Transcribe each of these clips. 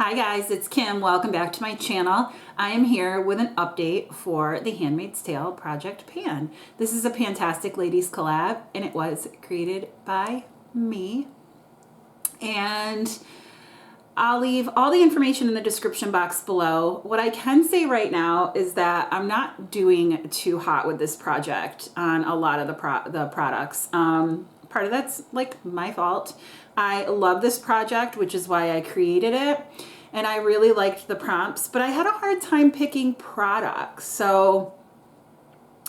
Hi guys, it's Kim. Welcome back to my channel. I am here with an update for the Handmaid's Tale Project Pan. This is a Fantastic Ladies collab and it was created by me. And I'll leave all the information in the description box below. What I can say right now is that I'm not doing too hot with this project on a lot of the products. Part of that's like my fault. I love this project, which is why I created it. And I really liked the prompts, but I had a hard time picking products. So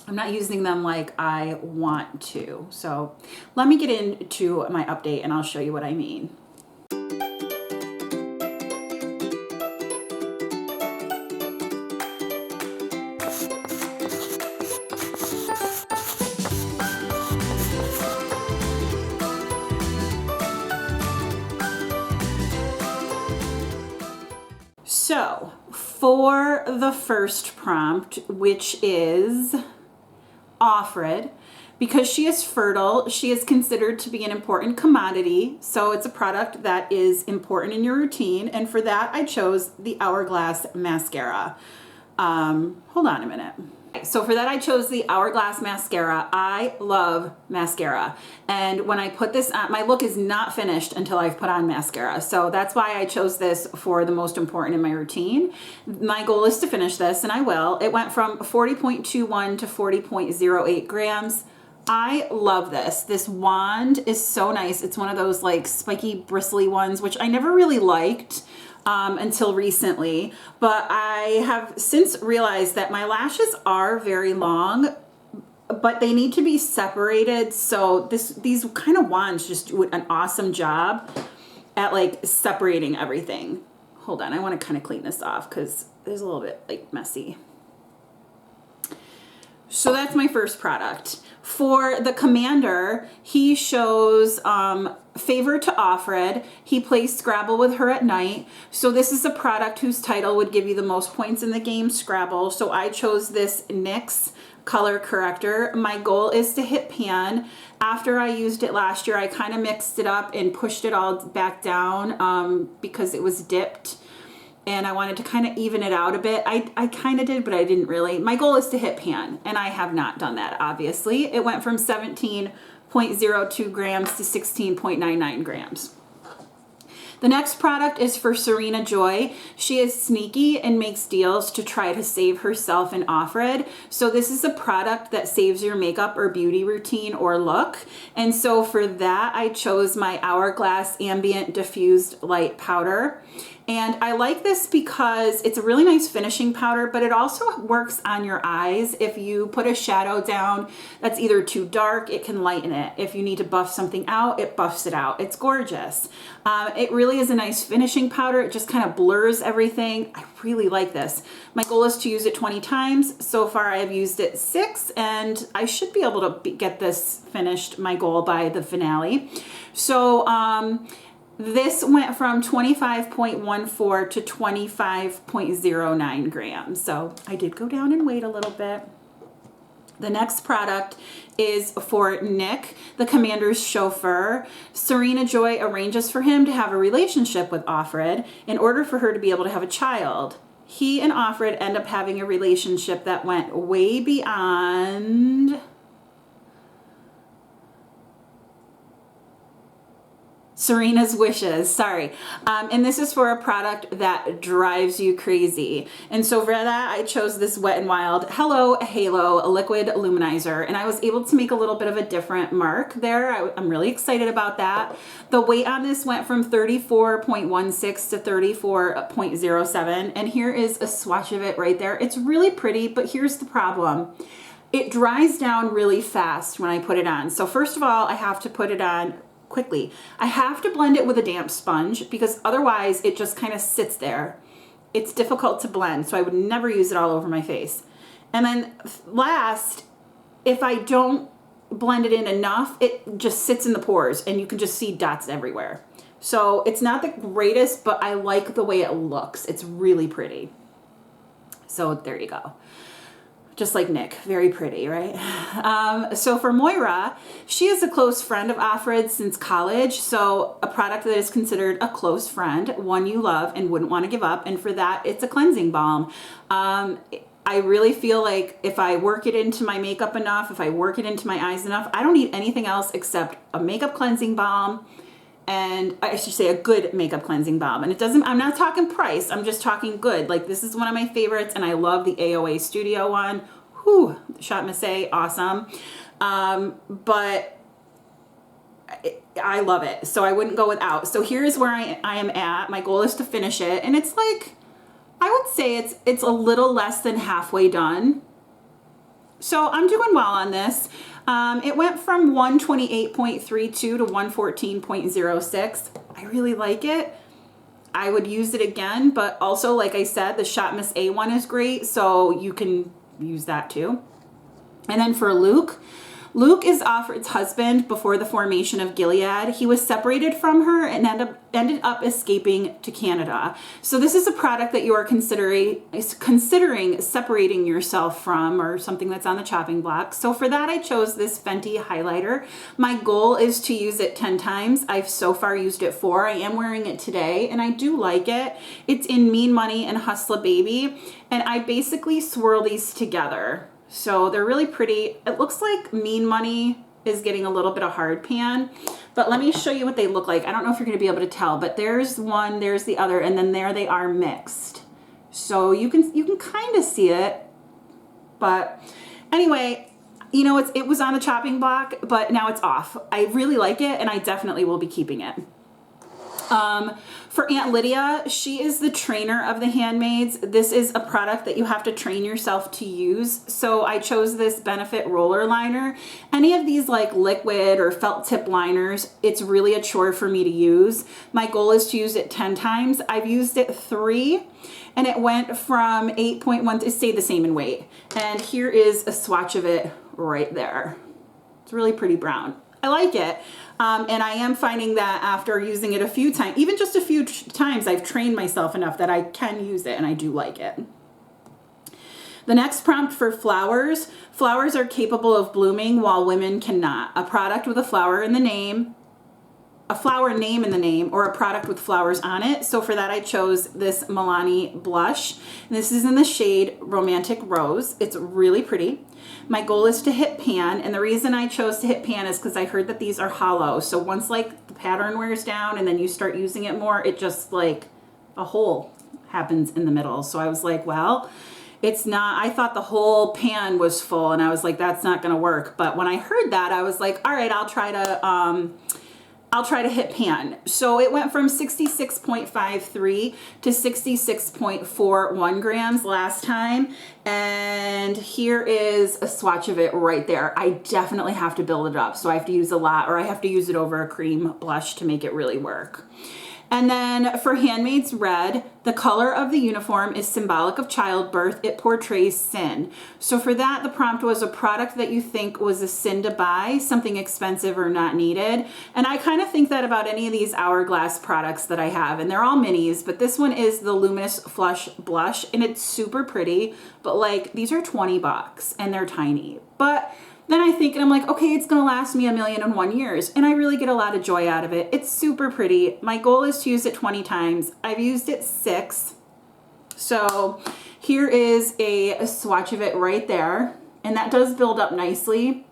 I'm not using them like I want to. So let me get into my update and I'll show you what I mean. So for the first prompt, which is OFRA, because she is fertile, she is considered to be an important commodity. So it's a product that is important in your routine. And for that, I chose the Hourglass Mascara. Hold on a minute. So for that, I chose the Hourglass Mascara. I love mascara. And when I put this on, my look is not finished until I've put on mascara. So that's why I chose this for the most important in my routine. My goal is to finish this, and I will. It went from 40.21 to 40.08 grams. I love this. This wand is so nice. It's one of those like spiky, bristly ones, which I never really liked until recently, but I have since realized that my lashes are very long, but they need to be separated. So these kind of wands just do an awesome job at like separating everything. Hold on, I want to kind of clean this off because there's a little bit like messy. So that's my first product. For the commander, he shows favor to OFRA. He plays Scrabble with her at night. So this is a product whose title would give you the most points in the game, Scrabble. So I chose this NYX color corrector. My goal is to hit pan. After I used it last year, I kind of mixed it up and pushed it all back down because it was dipped. And I wanted to kind of even it out a bit. I kind of did, but I didn't really. My goal is to hit pan, and I have not done that, obviously. It went from 17.02 grams to 16.99 grams. The next product is for Serena Joy. She is sneaky and makes deals to try to save herself in OFRA. So this is a product that saves your makeup or beauty routine or look. And so for that, I chose my Hourglass Ambient Diffused Light Powder. And I like this because it's a really nice finishing powder, but it also works on your eyes. If you put a shadow down that's either too dark, it can lighten it. If you need to buff something out, it buffs it out. It's gorgeous. It really is a nice finishing powder. It just kind of blurs everything. I really like this. My goal is to use it 20 times. So far, I have used it 6, and I should be able to get this finished, my goal, by the finale. So, this went from 25.14 to 25.09 grams. So I did go down in weight a little bit. The next product is for Nick, the commander's chauffeur. Serena Joy arranges for him to have a relationship with OFRA in order for her to be able to have a child. He and OFRA end up having a relationship that went way beyond Serena's wishes, sorry. And this is for a product that drives you crazy. And so for that, I chose this Wet n Wild Hello Halo Liquid Luminizer. And I was able to make a little bit of a different mark there. I'm really excited about that. The weight on this went from 34.16 to 34.07. And here is a swatch of it right there. It's really pretty, but here's the problem. It dries down really fast when I put it on. So first of all, I have to put it on quickly. I have to blend it with a damp sponge because otherwise it just kind of sits there. It's difficult to blend, so I would never use it all over my face. And then last, if I don't blend it in enough, it just sits in the pores and you can just see dots everywhere. So it's not the greatest, but I like the way it looks. It's really pretty. So there you go. just like Nick, very pretty, right? So for Moira, she is a close friend of OFRA's since college. So a product that is considered a close friend, one you love and wouldn't want to give up. And for that, it's a cleansing balm. I really feel like if I work it into my makeup enough, if I work it into my eyes enough, I don't need anything else except a makeup cleansing balm. And I should say a good makeup cleansing balm. And it doesn't, I'm not talking price, I'm just talking good. Like this is one of my favorites and I love the AOA Studio one. Whew, Shot Masse, awesome. But I love it. So I wouldn't go without. So here's where I am at. My goal is to finish it. And it's like, I would say it's a little less than halfway done. So I'm doing well on this. It went from 128.32 to 114.06. I really like it. I would use it again, but also, like I said, the Shot Miss A one is great, so you can use that too. And then for Luke is OFRA's husband before the formation of Gilead. He was separated from her and ended up escaping to Canada. So this is a product that you are considering separating yourself from, or something that's on the chopping block. So for that, I chose this Fenty highlighter. My goal is to use it 10 times. I've so far used it 4. I am wearing it today and I do like it. It's in Mean Money and Hustla Baby. And I basically swirl these together. So they're really pretty. It looks like Mean Money is getting a little bit of hard pan, but let me show you what they look like. I don't know if you're going to be able to tell, but there's one, there's the other, and then there they are mixed. So you can kind of see it, but anyway, you know, it was on the chopping block, but now it's off. I really like it and I definitely will be keeping it. For Aunt Lydia, she is the trainer of the Handmaids. This is a product that you have to train yourself to use. So I chose this Benefit Roller Liner. Any of these like liquid or felt tip liners, it's really a chore for me to use. My goal is to use it 10 times. I've used it 3 and it went from 8.1, it stayed the same in weight. And here is a swatch of it right there. It's really pretty brown. I like it. And I am finding that after using it a few times, even just a few times, I've trained myself enough that I can use it and I do like it. The next prompt for flowers. Flowers are capable of blooming while women cannot. A product with a flower in the name, a flower name in the name, or a product with flowers on it. So for that, I chose this Milani blush. And this is in the shade Romantic Rose. It's really pretty. My goal is to hit pan, and the reason I chose to hit pan is because I heard that these are hollow. So once like the pattern wears down and then you start using it more, it just like a hole happens in the middle. So I was like, well, it's not, I thought the whole pan was full and I was like, that's not gonna work. But when I heard that, I was like, all right, I'll try to hit pan. So it went from 66.53 to 66.41 grams last time. And here is a swatch of it right there. I definitely have to build it up. So I have to use a lot, or I have to use it over a cream blush to make it really work. And then for Handmaid's Red, the color of the uniform is symbolic of childbirth. It portrays sin. So for that, the prompt was a product that you think was a sin to buy, something expensive or not needed. And I kind of think that about any of these Hourglass products that I have. And they're all minis, but this one is the Luminous Flush Blush and it's super pretty. But like, these are 20 bucks and they're tiny. But then I think, and I'm like, okay, it's gonna last me 1,000,001 years. And I really get a lot of joy out of it. It's super pretty. My goal is to use it 20 times. I've used it 6. So here is a swatch of it right there. And that does build up nicely.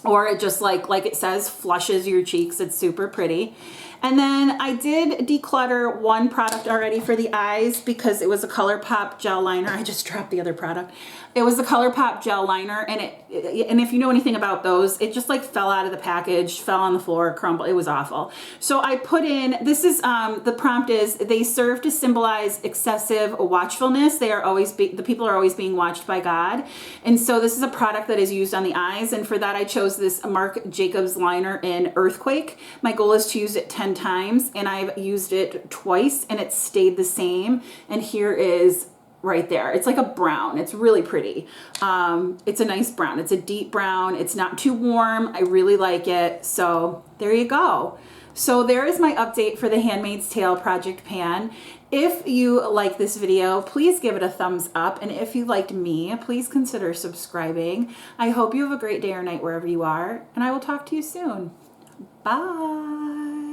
Or it just like it says, flushes your cheeks. It's super pretty. And then I did declutter one product already for the eyes because it was a ColourPop gel liner. I just dropped the other product. It was the ColourPop gel liner, and if you know anything about those, it just like fell out of the package, fell on the floor, crumbled. It was awful. So I put in, this is, the prompt is, they serve to symbolize excessive watchfulness. The people are always being watched by God. And so this is a product that is used on the eyes. And for that, I chose this Marc Jacobs liner in Earthquake. My goal is to use it 10 times, and I've used it twice and it stayed the same. And here is right there. It's like a brown. It's really pretty. It's a nice brown. It's a deep brown. It's not too warm. I really like it. So there you go. So there is my update for the Handmaid's Tale Project Pan. If you like this video, please give it a thumbs up. And if you liked me, please consider subscribing. I hope you have a great day or night wherever you are, and I will talk to you soon. Bye.